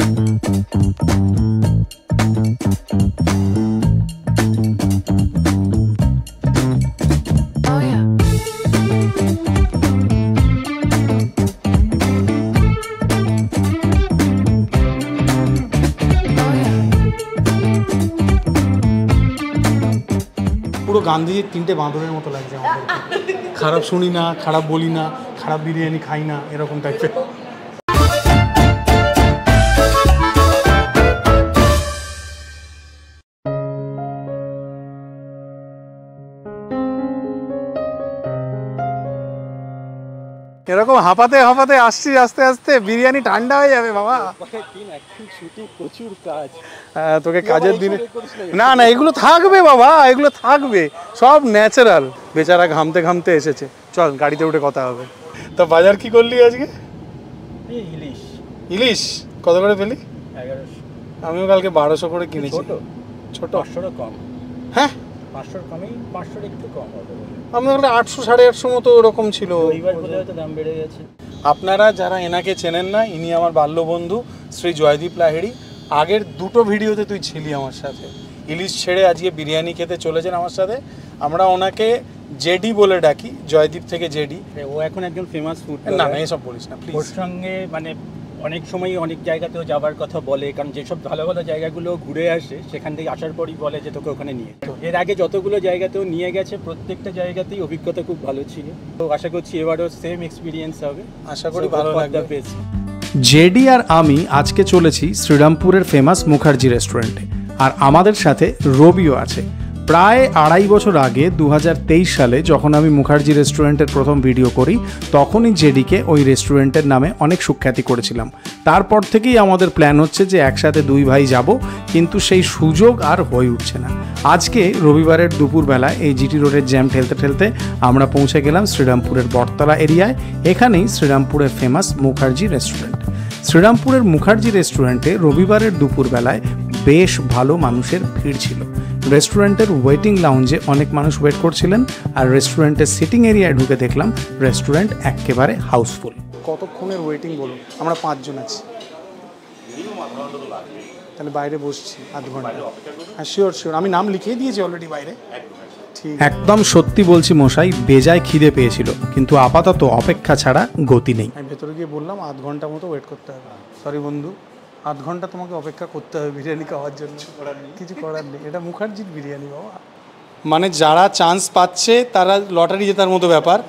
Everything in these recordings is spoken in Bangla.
পুরো গান্ধীজির তিনটে বাঁদরের মতো লাগছে আমাদের। খারাপ শুনি না, খারাপ বলি না, খারাপ বিরিয়ানি খাই না, এরকম টাইপের। এরকম হাঁপাতে হাঁপাতে আসছি আস্তে আস্তে, বিরিয়ানি ঠান্ডা হয়ে যাবে বাবা। প্রচুর কাজ, তোকে কাজের দিনে না না এগুলো থাকবে বাবা, এগুলো থাকবে, সব ন্যাচারাল। বেচারা ঘামতে ঘামতে এসেছে, চল গাড়িতে উঠে কথা হবে। তা বাজার কি করলি আজকে? ইলিশ। ইলিশ কত করে পেলি? 1100। আমিও কালকে 1200 করে কিনেছি। ছোট 500 কম। হ্যাঁ 500 কমই, 500 একটু কম হবে। আমি বললাম 800 850 মতো ওরকম ছিল। এইবার বোধহয় হয়তো দাম বেড়ে গেছে। আপনারা যারা এনাকে চেনেন না, ইনি আমার বাল্য বন্ধু শ্রী জয়দীপ লাহিড়ী। আগের দুটো ভিডিওতে তুই ছিলি আমার সাথে। ইলিশ ছেড়ে আজকে বিরিয়ানি খেতে চলেছেন আমার সাথে। আমরা ওনাকে জেডি বলে ডাকি, জয়দীপ থেকে জেডি। ও এখন একজন ফেমাস ফুড। না না এসব বলিস না প্লিজ। ওর সঙ্গে মানে অনেক সময় অনেক জায়গাতেও যাওয়ার কথা বলে, কারণ যেসব ভালো ভালো জায়গাগুলো ঘুরে আসে সেখান থেকে আসার পরই বলে যে তোকে ওখানে নিয়ে। এর আগে যতগুলো জায়গাতেও নিয়ে গেছে প্রত্যেকটা জায়গাতেই অভিজ্ঞতা খুব ভালো ছিল। তো আশা করছি এবারও সেম এক্সপিরিয়েন্স হবে, আশা করি ভালো লাগবে। জেডি আর আমি আজকে চলেছি শ্রীরামপুরের ফেমাস মুখার্জি রেস্টুরেন্টে, আর আমাদের সাথে রবিও আছে। প্রায় 2.5 বছর আগে 2023 সালে যখন আমি মুখার্জি রেস্টুরেন্টের প্রথম ভিডিও করি, তখনই জেডিকে ওই রেস্টুরেন্টের নামে অনেক সুখ্যাতি করেছিলাম। তারপর থেকেই আমাদের প্ল্যান হচ্ছে যে একসাথে দুই ভাই যাব, কিন্তু সেই সুযোগ আর হয়ে উঠছে না। আজকে রবিবারের দুপুরবেলায় এই জিটি রোডের জ্যাম ঠেলতে ঠেলতে আমরা পৌঁছে গেলাম শ্রীরামপুরের বটতলা এরিয়ায়। এখানেই শ্রীরামপুরের ফেমাস মুখার্জি রেস্টুরেন্ট। শ্রীরামপুরের মুখার্জি রেস্টুরেন্টে রবিবারের দুপুরবেলায় বেশ ভালো মানুষের ভিড় ছিল। রেস্টুরেন্টের ওয়েটিং লাউঞ্জে অনেক মানুষ ওয়েট করছিলেন, আর রেস্টুরেন্টের সিটিং এরিয়ায় ঢুকে দেখলাম রেস্টুরেন্ট একেবারে হাউসফুল। কতক্ষণের ওয়েটিং বলুন? আমরা 5 জন আছি। তাহলে বাইরে বসছি আধ ঘন্টা। হ্যাঁ শিওর শিওর, আমি নাম লিখিয়ে দিয়েছি অলরেডি বাইরে। ঠিক একদম সত্যি বলছি মশাই, বেজায় খিদে পেয়েছিল, কিন্তু আপাতত অপেক্ষা ছাড়া গতি নেই। আমি ভেতরে গিয়ে বললাম আধ ঘন্টা মতো ওয়েট করতে হবে। সরি বন্ধু, আধ ঘন্টা তোমাকে অপেক্ষা করতে হবে বিরিয়ানি খাওয়ার জন্য। কিছু করার নেই, এটা মুখার্জির বিরিয়ানি বাবা। মানে যারা চান্স পাচ্ছে তারা লটারি জেতার মতো ব্যাপার,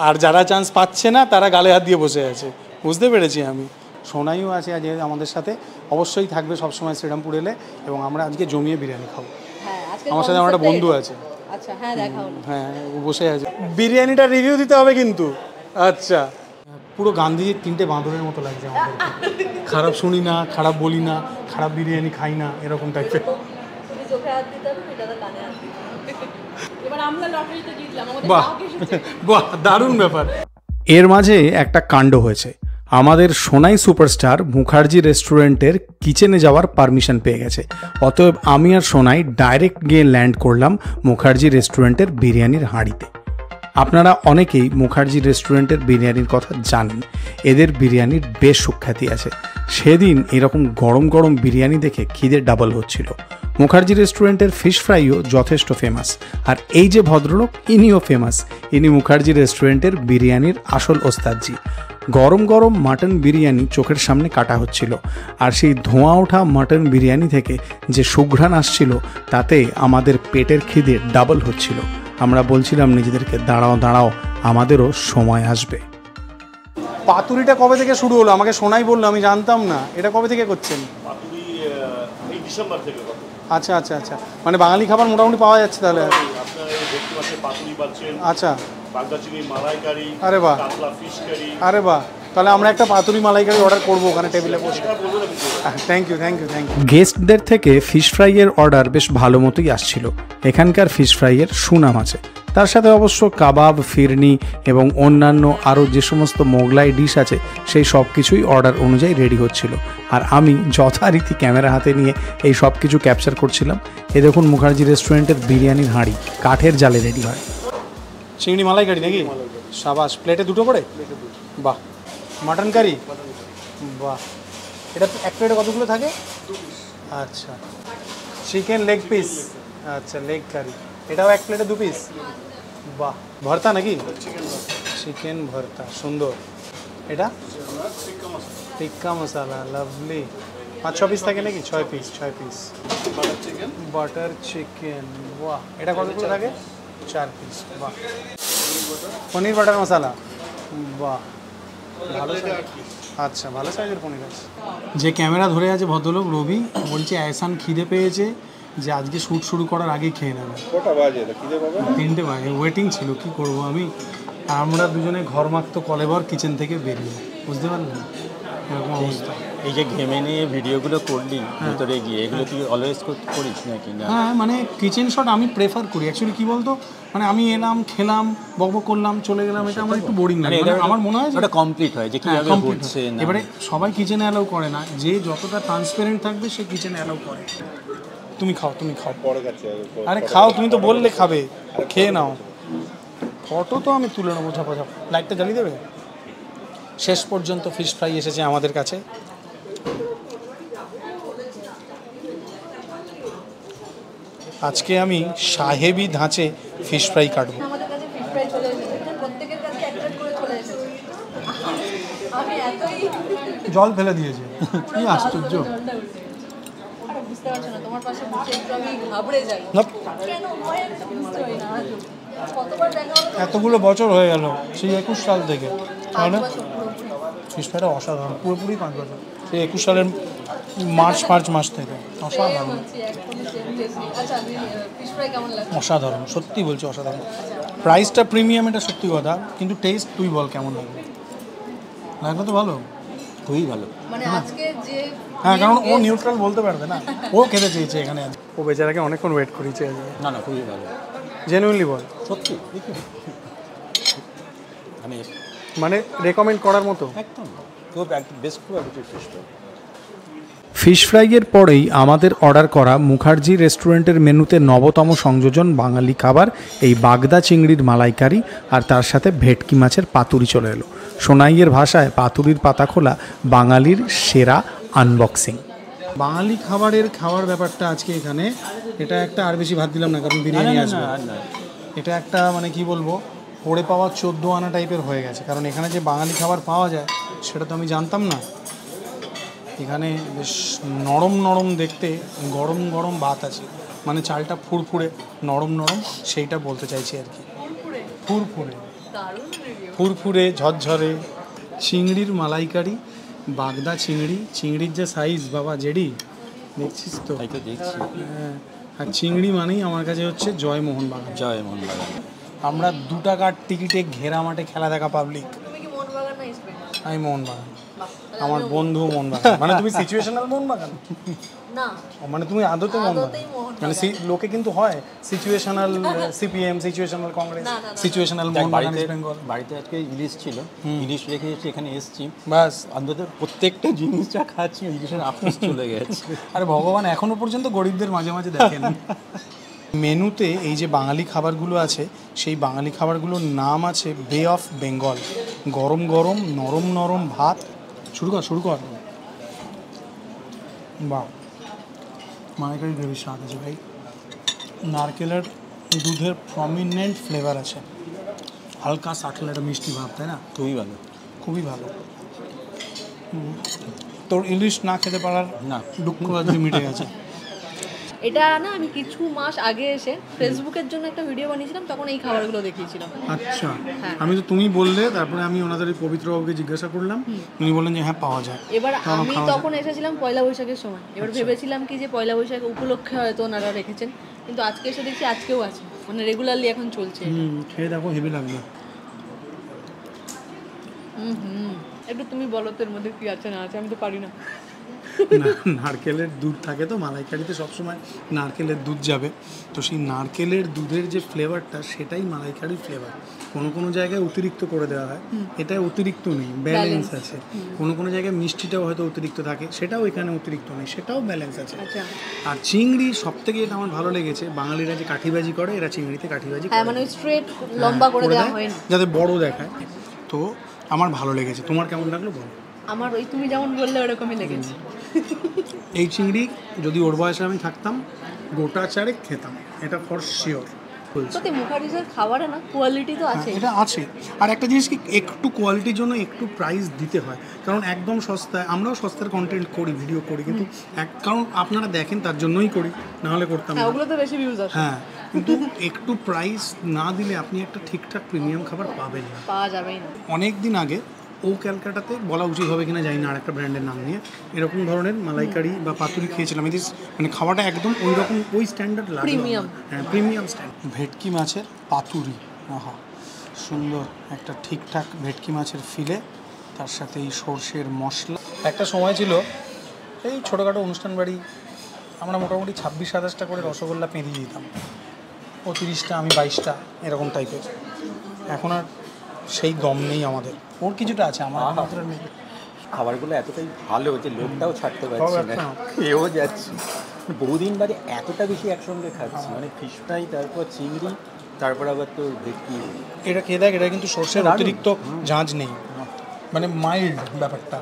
আর যারা চান্স পাচ্ছে না তারা গালে হাত দিয়ে বসে আছে। বুঝতে পেরেছি আমি। সোনাইও আছে আজ আমাদের সাথে, অবশ্যই থাকবে সবসময় শ্রীরামপুর এলে, এবং আমরা আজকে জমিয়ে বিরিয়ানি খাবো। আমার সাথে আমার একটা বন্ধু আছে। আচ্ছা হ্যাঁ দেখা হলো। হ্যাঁ ও বসে আছে। বিরিয়ানিটা রিভিউ দিতে হবে কিন্তু। আচ্ছা পুরো গান্ধীজির তিনটে বাঁদরের মতো লাগছে আমাদের। খারাপ শুনি না, খারাপ বলি না, খারাপ বিরিয়ানি খাই না, এরকম টাইপের। বাহ বাহ, দারুণ ব্যাপার। এর মাঝে একটা কাণ্ড হয়েছে। আমাদের সোনাই সুপারস্টার মুখার্জি রেস্টুরেন্টের কিচেনে যাওয়ার পারমিশন পেয়ে গেছে। অতএব আমি আর সোনাই ডাইরেক্ট গিয়ে ল্যান্ড করলাম মুখার্জি রেস্টুরেন্টের বিরিয়ানির হাঁড়িতে। আপনারা অনেকেই মুখার্জি রেস্টুরেন্টের বিরিয়ানির কথা জানেন, এদের বিরিয়ানির বেশ সুখ্যাতি আছে। সেদিন এরকম গরম গরম বিরিয়ানি দেখে খিদে ডাবল হচ্ছিল। মুখার্জি রেস্টুরেন্টের ফিশ ফ্রাইও যথেষ্ট ফেমাস, আর এই যে ভদ্রলোক ইনিও ফেমাস। ইনি মুখার্জি রেস্টুরেন্টের বিরিয়ানির আসল ওস্তাদজি। গরম গরম মাটন বিরিয়ানি চোখের সামনে কাটা হচ্ছিল, আর সেই ধোঁয়া ওঠা মাটন বিরিয়ানি থেকে যে সুঘ্রাণ আসছিল তাতে আমাদের পেটের খিদে ডাবল হচ্ছিল। আমরা বলছিলাম নিজেদেরকে, দাঁড়াও দাঁড়াও, আমাদেরও সময় আসবে। পাতুরিটা কবে থেকে শুরু হলো? আমাকে সোনাই বললো, আমি জানতাম না। এটা কবে থেকে করছেন? ডিসেম্বর থেকে। আচ্ছা আচ্ছা আচ্ছা, মানে বাঙালি খাবার মোটামুটি পাওয়া যাচ্ছে তাহলে। আচ্ছা, আরে বাহ, আরে বাহ, তাহলে আমরা একটা পাতুরি মালাইকারি অর্ডার করবো ওখানে টেবিলে বসে। Thank you thank you thank you. গেস্টদের থেকে ফিশ ফ্রাইয়ের অর্ডার বেশ ভালো মতোই আসছিল। এখানকার ফিশ ফ্রাইয়ের সুনাম আছে। তার সাথে অবশ্য কাবাব, ফিরনি এবং অন্যান্য আরও যে সমস্ত মোগলাই ডিশ আছে সেই সব কিছুই অর্ডার অনুযায়ী রেডি হচ্ছিল, আর আমি যথারীতি ক্যামেরা হাতে নিয়ে এই সব কিছু ক্যাপচার করছিলাম। এ দেখুন মুখার্জি রেস্টুরেন্টের বিরিয়ানির হাঁড়ি কাঠের জালে রেডি হয়। চিংড়ি মালাইকারি নাকি? সাবাস। প্লেটে দুটো করে? বাহ। Mutton curry? বাহ। এটা এক প্লেটে কতগুলো থাকে? আচ্ছা, চিকেন লেগ পিস, আচ্ছা লেগ কারি, এটাও এক প্লেটে 2 পিস। বাহ, ভর্তা নাকি? চিকেন ভর্তা, সুন্দর। এটা টিক্কা মশলা, লাভলি। 5-6 পিস থাকে নাকি? 6 পিস, 6 পিস। বাটার চিকেন, বাহ। এটা কতগুলো থাকে? 4 পিস, বাহ। পনির বাটার মশলা, বাহ, ভালো। আচ্ছা, ভালো সাইজের পনির আছে। যে ক্যামেরা ধরে আছে ভদ্রলোক রবি, বলছে এহসান খিদে পেয়েছে যে আজকে শ্যুট শুরু করার আগেই খেয়ে নেবে। কটা বাজে? খিদে পাবে? 3টে বাজে, ওয়েটিং ছিল, কি করব আমি। আমরা দুজনে ঘরমাক্ত কলেবর কিচেন থেকে বেরিয়ে, বুঝতে পারলেন এরকম অবস্থা। এই যে ঘেমে নিয়ে ভিডিওগুলো করলি ভিতরে গিয়ে, এগুলো তুই অলওয়েজ করিস নাকি? না, হ্যাঁ, মানে কিচেন শট আমি প্রেফার করি অ্যাকচুয়ালি। কি বলতো, মানে আমি এলাম, খেলাম, বকবক করলাম, চলে গেলাম, এটা আমার একটু বোরিং লাগে। মানে আমার মনে হয় ওটা কমপ্লিট হয় যে কিভাবে হচ্ছে না। এবারে সবাই কিচেনে অ্যালাউ করে না, যে যতটা ট্রান্সপারেন্ট থাকবে সে কিচেনে অ্যালাউ করে। তুমি খাও, তুমি খাও। পরে কাছে আরে খাও, তুমি তো বললে খাবে, খেয়ে নাও। ফটো তো আমি তুলে নেবো, ঝাপাঝাপ। লাইটটা জ্বালিয়ে দেবে। শেষ পর্যন্ত ফিশ ফ্রাই এসেছে আমাদের কাছে। আজকে আমি সাহেবি ধাঁচে ফিশ ফ্রাই কাটবো। আমাদের কাছে ফিশ ফ্রাই চলে এসেছে, এটা প্রত্যেকের কাছে একটা করে চলে এসেছে। আমি এতই জল ফেলে দিয়েছে, কি আশ্চর্য। জলটা উঠে আরে বুঝতে পারছো না, তোমার পাশে বসে একটু আমি ঘাবড়ে যাই। নাপ। কেন হয় আমি তো বুঝতে পারি না আজও। কতবার দেখা হলো? এতগুলো বছর হয়ে গেল, সেই 21 সাল থেকে, তাহলে 5 বছর পুরোপুরি। ফিশ ফ্রাইটা অসাধারণ, পুরোপুরি 5 বছর, সেই 21 সালের মার্চ মাস থেকে। প্রেম অসাধারণ, হচ্ছে, এখনই সেম টেস্ট। আচ্ছা, আমি ফিশ ফ্রাই কেমন লাগছে? অসাধারণ, সত্যি বলছি অসাধারণ। প্রাইসটা প্রিমিয়াম, এটা সত্যি কথা, কিন্তু টেস্ট তুই বল কেমন লাগবে? লাগলো তো ভালো, খুবই ভালো। মানে আজকে যে হ্যাঁ, কারণ ও নিউট্রাল বলতে পারবে না, ও খেতে চেয়েছে এখানে। ও বেচারাকে অনেকক্ষণ ওয়েট করিয়েছে। না না, খুবই ভালো, জেনুইনলি বল, সত্যি। আমি মানে রেকমেন্ড করার মতো। একদম খুব বেস্ট কোয়ালিটির ফিশ ফ্রাই। ফিশ ফ্রাইয়ের পরেই আমাদের অর্ডার করা মুখার্জি রেস্টুরেন্টের মেনুতে নবতম সংযোজন বাঙালি খাবার এই বাগদা চিংড়ির মালাইকারি, আর তার সাথে ভেটকি মাছের পাতুরি চলে এলো। সোনাইয়ের ভাষায় পাতুরির পাতা খোলা বাঙালির সেরা আনবক্সিং। বাঙালি খাওয়ার ব্যাপারটা আজকে এখানে, এটা একটা আর বেশি ভাত দিলাম না, কারণ বিরিয়ানি আসবে। এটা একটা মানে কি বলবো, পড়ে পাওয়া 14 আনা টাইপের হয়ে গেছে, কারণ এখানে যে বাঙালি খাবার পাওয়া যায় সেটা তো আমি জানতাম না। এখানে বেশ নরম নরম দেখতে, গরম গরম ভাত আছে, মানে চালটা ফুরফুরে নরম নরম, সেইটা বলতে চাইছি আর কি। ফুরফুরে দারুণ রিভিউ। ফুরফুরে ঝরঝরে চিংড়ির মালাইকারি, বাগদা চিংড়ির যে সাইজ বাবা, জেডি দেখছিস তো? তাই তো দেখছি। হ্যাঁ, আর চিংড়ি মানেই আমার কাছে হচ্ছে জয় মোহনবাগান। জয় মোহনবাগান। আমরা 2 টাকার টিকিটে ঘেরা মাঠে খেলা দেখা পাবলিক। তুমি কি মোহনবাগান না ইস্ট বেঙ্গল? আমি মোহনবাগান, বাহ, তাহলে আমার বন্ধু মোহনবাগান। মানে তুমি সিচুয়েশনাল মোহনবাগান, না, মানে তুমি আদতে মোহনবাগান। আদতেই মোহনবাগান। মানে লোকে কিন্তু হয় সিচুয়েশনাল সিপিএম, সিচুয়েশনাল কংগ্রেস, না, না, না। সিচুয়েশনাল দেখ, মোহনবাগান বাড়িতে ইস্ট বেঙ্গল। বাড়িতে আজকে ইলিশ ছিল, ইলিশ রেখে এসে এখানে এসেছি, বাস। অন্তত প্রত্যেকটা জিনিস যা খাচ্ছি ইলিশের আফসোস চলে গেছে। আরে ভগবান এখনো পর্যন্ত গরিবদের মাঝে মাঝে দেখেন। মেনুতে এই যে বাঙালি খাবারগুলো আছে, সেই বাঙালি খাবারগুলোর নাম আছে বে অফ বেঙ্গল। গরম গরম নরম নরম ভাত। শুরু কর। বাহ, মালাইকারি গ্রেভির স্বাদ আছে ভাই, নারকেলের দুধের প্রমিনেন্ট ফ্লেভার আছে, হালকা সাটল একটা মিষ্টি ভাব, তাই না? খুবই ভালো। খুবই ভালো। তোর ইলিশ না খেতে পারার না। দুঃখ আজকে মিটে গেছে। এটা না, আমি কিছু মাস আগে এসে ফেসবুকের জন্য একটা ভিডিও বানিয়েছিলাম, তখন এই খাবারগুলো দেখিয়েছিলাম। আচ্ছা, হ্যাঁ। আমি তো তুমি বললে, তারপরে আমি ওনাদের এই পবিত্রবাবুকে জিজ্ঞাসা করলাম, উনি বললেন যে হ্যাঁ পাওয়া যায়। এবার কেন আমি খাওয়া যায়? তখন এসেছিলাম পয়লা বৈশাখের সময়। এবার ভেবেছিলাম কি যে পয়লা বৈশাখ উপলক্ষে হয়তো ওনারা রেখেছেন, কিন্তু আজকে এসে দেখছি আজকেও আছে, মানে রেগুলারলি এখন চলছে। খেয়ে দেখো, হেভি লাগবে। একটু তুমি বলো তো এর মধ্যে কি আছে না আছে, আমি তো পারি না। নারকেলের দুধ থাকে তো মালাইকারিতে, সবসময় নারকেলের দুধ যাবে, তো সেই নারকেলের দুধের যে ফ্লেভারটা সেটাই মালাইকারির ফ্লেভার। কোনো জায়গায় অতিরিক্ত করে দেওয়া হয়, এটা অতিরিক্ত নেই, ব্যালেন্স আছে। কোনো জায়গায় মিষ্টিটাও হয়তো অতিরিক্ত থাকে, সেটাও এখানে অতিরিক্ত নেই, সেটাও ব্যালেন্স আছে। আচ্ছা, আর চিংড়ি সব থেকে এটা আমার ভালো লেগেছে, বাঙালিরা যে কাঠিবাজি করে, এরা চিংড়িতে কাঠিবাজি হ্যাঁ, করে মানে স্ট্রেট লম্বা করে দেওয়া দেয়, হয় না। যাতে বড় দেখায়। তো আমার ভালো লেগেছে, তোমার কেমন লাগলো বলো? আমার ওই তুমি যেমন বললে ওরকমই লেগেছে। এই চিংড়ি যদি ওর বয়সে আমি থাকতাম গোটা চারেক খেতাম, এটা ফর শিওর। সত্যি মুখার্জিদের খাবারে না কোয়ালিটি তো আছে। এটা আছে, আর একটা জিনিস কি একটু কোয়ালিটির জন্য একটু প্রাইস দিতে হয়, কারণ একদম সস্তায় আমরাও সস্তার কন্টেন্ট করি, ভিডিও করি, কিন্তু কারণ আপনারা দেখেন তার জন্যই করি, নাহলে করতাম না। ওগুলো তো বেশি ভিউজ আসে। হ্যাঁ, কিন্তু একটু প্রাইস না দিলে আপনি একটা ঠিকঠাক প্রিমিয়াম খাবার পাবেন না, পাওয়া যাবেই না। অনেক দিন আগে ও ক্যালকাটাতে বলা উচিত হবে কিনা জানি না, আর একটা ব্র্যান্ডের নাম নিয়ে এরকম ধরনের মালাইকারি বা পাতুরি খেয়েছিলাম। এই মানে খাওয়াটা একদম ওই রকম ওই স্ট্যান্ডার্ড লাগে। Premium. হ্যাঁ, প্রিমিয়াম স্ট্যান্ডার্ড। ভেটকি মাছের পাতুরি, আহা সুন্দর একটা ঠিকঠাক ভেটকি মাছের ফিলে, তার সাথে এই সর্ষের মশলা। একটা সময় ছিল এই ছোটোখাটো অনুষ্ঠান বাড়ি আমরা মোটামুটি 26-27টা করে রসগোল্লা পেঁধিয়ে দিতাম, ও 30টা আমি 22টা এরকম টাইপের। এখন আর সেই দম নেই আমাদের, ওর কিছুটা আছে, আমার মাত্রা নেই। খাবারগুলো এতটাই ভালো যে লোকটাও ছাড়তে পারছি না, খেয়েও যাচ্ছি। বহুদিন বাদে এতটা বেশি একসঙ্গে খাচ্ছি, মানে ফিশ ফ্রাই, তারপর চিংড়ি, তারপর আবার তোর ভেটকি। এটা খেয়ে দেখ, এটা কিন্তু সর্ষের অতিরিক্ত ঝাঁঝ নেই, মানে মাইল্ড ব্যাপারটা।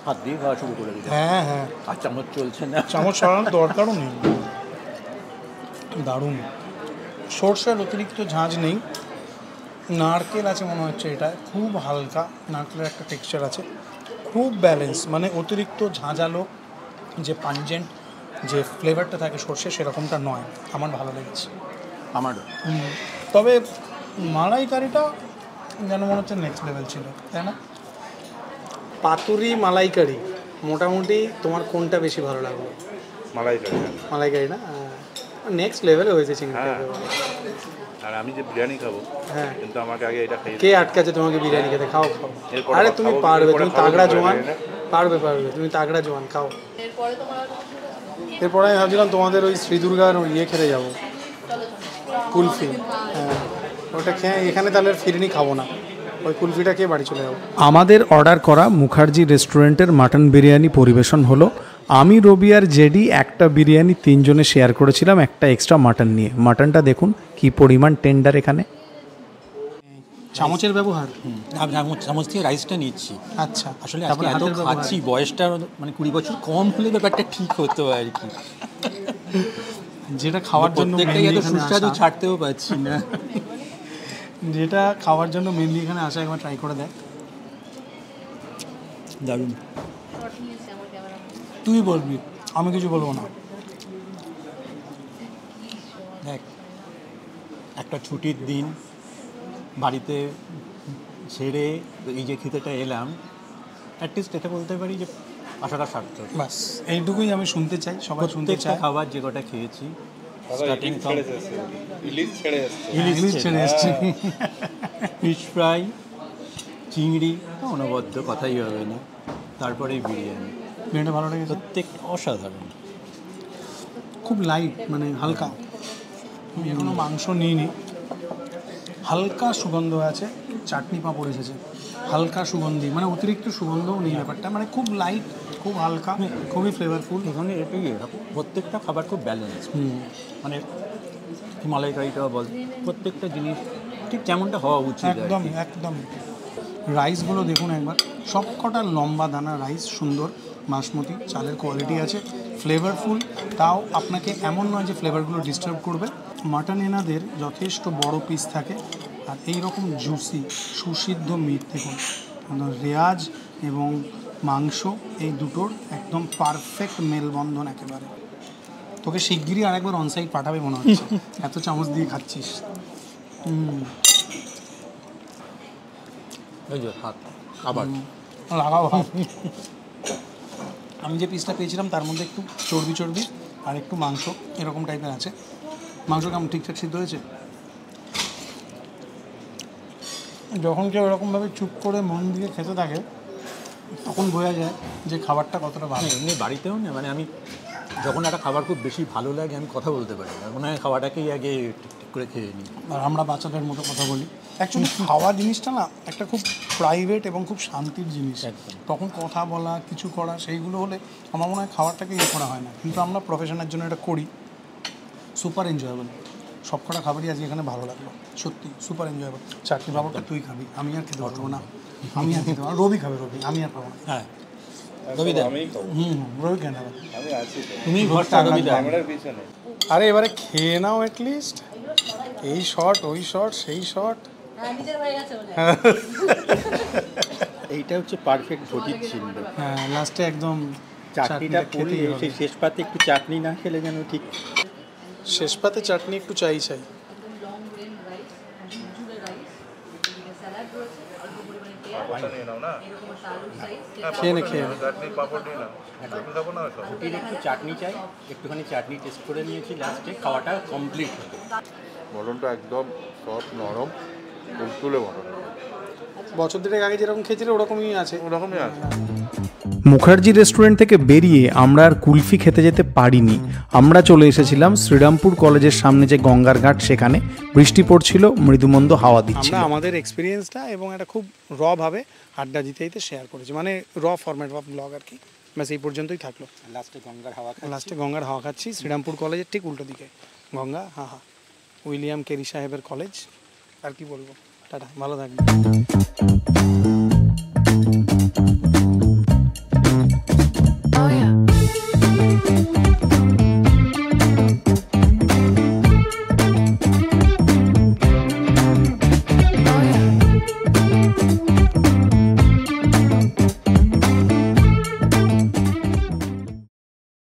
হাত দিয়ে খাওয়া শুরু করে দিতে। হ্যাঁ হ্যাঁ, আর চামচ চলছে না, চামচ সরানোর দরকারও নেই। দারুণ, সর্ষের অতিরিক্ত ঝাঁঝ নেই, নারকেল আছে মনে হচ্ছে, এটা খুব হালকা নারকেলের একটা টেক্সচার আছে, খুব ব্যালেন্স, মানে অতিরিক্ত ঝাঁঝালো যে পাঞ্জেন্ট যে ফ্লেভারটা থাকে সর্ষে সেরকমটা নয়, আমার ভালো লেগেছে। আমারও। তবে মালাইকারিটা যেন মনে হচ্ছে নেক্সট লেভেল ছিল, তাই না? পাতুরি মালাইকারি মোটামুটি তোমার কোনটা বেশি ভালো লাগলো? মালাইকারি না, নেক্সট লেভেলে হয়েছে চিংড়িটা। আর আমি যে বিরিয়ানি খাবো, হ্যাঁ, কিন্তু আমাকে আগে এটা খাইয়ে কে আটকাছে তোমাকে বিরিয়ানি খেতে? খাও খাও, এরপরে আরে তুমি খাবো, পারবে, এরপরে তুমি খাবো, তাগড়া এরপরে জোয়ান, বিরিয়ানি। পারবে তুমি তাগড়া জোয়ান, খাও। এরপরে তোমার এরপরে আমি ভাবছিলাম তোমাদের ওই শ্রী দুর্গার ওই ইয়ে খেতে যাবো, কুলফি। হ্যাঁ, ওটা খেয়ে এখানে তাহলে আর ফিরিনি খাবো না, ওই কুলফিটা খেয়ে বাড়ি চলে যাবো। আমাদের অর্ডার করা মুখার্জি রেস্টুরেন্টের মাটন বিরিয়ানি পরিবেশন হলো। আমি, রবি আর জেডি একটা বিরিয়ানি তিনজনে শেয়ার করেছিলাম একটা এক্সট্রা মাটন নিয়ে। মাটনটা দেখুন কি পরিমাণ টেন্ডার এখানে। চামচের ব্যবহার, চামচ দিয়ে রাইসটা নিচ্ছি। আচ্ছা, আসলে তারপরে আজকে এত হাতের ব্যবহার। খাচ্ছি, বয়সটা মানে 20 বছর কম হলে ব্যাপারটা ঠিক হতো আর কি। যেটা খাওয়ার জন্য প্রত্যেকটাই mainly এত এখানে সুস্বাদু আসা, ছাড়তেও পারছি না। যেটা খাওয়ার জন্য মেনলি এখানে আসা, একবার ট্রাই করে দেখ। দারুণ। শট নিয়েছে আমার ক্যামেরা। তুই বলবি, আমি কিছু বলবো না। দেখ, একটা ছুটির দিন বাড়িতে ছেড়ে এই যে খেতেটা এলাম, অ্যাটলিস্ট এটা বলতে পারি যে আশাটা সার্থক। বাস এইটুকুই আমি শুনতে চাই, সবাই শুনতে প্রত্যেকটা চাই। খাবার যে কটা খেয়েছি, স্টার্টিং ইলিশ ছেড়ে এসছে। ইলিশ ছেড়ে এসছে। ফিশ ফ্রাই, চিংড়ি অনবদ্য, কথাই হবে না, তারপরে বিরিয়ানি, বিরিয়ানিটা ভালো লেগেছে, প্রত্যেক অসাধারণ। খুব লাইট, মানে হালকা। আমি এখনও মাংস নিইনি, হালকা সুগন্ধ আছে, চাটনি পাঁপড় এসেছে, হালকা সুগন্ধি, মানে অতিরিক্ত সুগন্ধও নেই ব্যাপারটা, মানে খুব লাইট, খুব হালকা, খুবই ফ্লেভারফুল। এখানে এটাই, প্রত্যেকটা খাবার খুব ব্যালেন্স, মানে মালাইকারিটাও বল, প্রত্যেকটা জিনিস ঠিক যেমনটা হওয়া উচিত। একদম একদম। রাইসগুলো দেখুন একবার, সব কটা লম্বা দানা রাইস, সুন্দর বাসমতি চালের কোয়ালিটি আছে, ফ্লেভারফুল, তাও আপনাকে এমন নয় যে ফ্লেভারগুলো ডিস্টার্ব করবে। মাটন এনাদের যথেষ্ট বড় পিস থাকে, আর এই রকম জুসি সুসিদ্ধ মিট দেখুন, রেয়াজ এবং মাংস এই দুটোর একদম পারফেক্ট মেলবন্ধন একেবারে। তোকে শিগগিরই আরেকবার অনসাইড পাঠাবে মনে হচ্ছে, এত চামচ দিয়ে খাচ্ছিস। এই যে হাত আবার লাগাও। আমি যে পিসটা পেয়েছিলাম তার মধ্যে একটু চর্বি চর্বি আর একটু মাংস এরকম টাইপের আছে। মাংস কেমন ঠিকঠাক সিদ্ধ হয়েছে? যখন কেউ এরকমভাবে চুপ করে মন দিয়ে খেতে থাকে তখন বোঝা যায় যে খাবারটা কতটা ভালো। এমনি বাড়িতেও না, মানে আমি যখন একটা খাবার খুব বেশি ভালো লাগে আমি কথা বলতে পারি না, মনে হয় খাবারটাকেই আগে ঠিক করে খেয়ে নিই। আর আমরা বাচ্চাদের মতো কথা বলি। অ্যাকচুয়ালি খাওয়া জিনিসটা না একটা খুব প্রাইভেট এবং খুব শান্তির জিনিস। তখন কথা বলা, কিছু করা, সেইগুলো হলে আমার মনে হয় খাবারটাকে ইয়ে করা হয় না, কিন্তু আমরা প্রফেশনের জন্য এটা করি। সুপার এনজয়েবল, সব কটা খাবারই আজকে এখানে ভালো লাগলো, সত্যি সুপার এনজয়েবল। চাটনি পাঁপড়টা তুই খাবি, আমি আর খেতে পারবো না। আমি আর খেতে পারবো না। রবি খাবে, রবি, আমি আর পাবো না। হ্যাঁ রবিদা আমি খাবো, রবি কেন হবে? আমি আছি তো তুমি ভরসা রবিদা। ক্যামেরার পিছনে। আরে এবারে খেয়ে নাও অ্যাটলিস্ট। এই শট, ওই শট, সেই শট। হ্যাঁ নিজের হয়ে গেছে বলে এইটা হচ্ছে পারফেক্ট ঘটির চিহ্ন। হ্যাঁ, লাস্টে একদম চাটনিটা খেতেই পড়িয়ে হবে। সেই শেষ পাতে একটু চাটনি না খেলে যেন ঠিক। শেষ পাতে চাটনি একটু চাই। লং গ্রেন রাইস, ঝুরঝুরে রাইস, স্যালাড রয়েছে, অল্প পরিমাণে পেঁয়াজ, পাপড়টা নিয়ে নাও না, এরকম একটা আলুর সাইজ, খেয়ে নে, খেয়ে নে। চাটনি পাপড় নিয়ে নাও, চাটনি খাবো না সব। ঘটির একটু চাটনি চাই, একটুখানি চাটনি টেস্ট করে নিয়েছি, লাস্টে খাওয়াটা কমপ্লিট হবে। মটনটা একদম সফট নরম, তুলতুলে মটন, বছর দেড়েক আগে যেরকম খেয়েছিল ওরকমই আছে। ওরকমই আছে। মুখার্জি রেস্টুরেন্ট থেকে বেরিয়ে আমরা আর কুলফি খেতে যেতে পারিনি। আমরা চলে এসেছিলাম শ্রীরামপুর কলেজের সামনে যে গঙ্গার ঘাট, সেখানে বৃষ্টি পড়ছিল, মৃদুমন্দ হাওয়া দিচ্ছিল। আমরা আমাদের এক্সপিরিয়েন্সটা এবং একটা খুব ভাবে আড্ডা দিতে দিতে শেয়ার করেছি, মানে ফরম্যাট অফ ব্লগ আর কি। ব্যাস এই পর্যন্তই থাকলো। লাস্টে গঙ্গার হাওয়া লাস্টে গঙ্গার হাওয়া খাচ্ছি শ্রীরামপুর কলেজের ঠিক উল্টো দিকে গঙ্গা। হ্যাঁ হ্যাঁ, উইলিয়াম কেরি সাহেবের কলেজ। আর কি বলবো, টাটা, ভালো থাকবে। Oh yeah.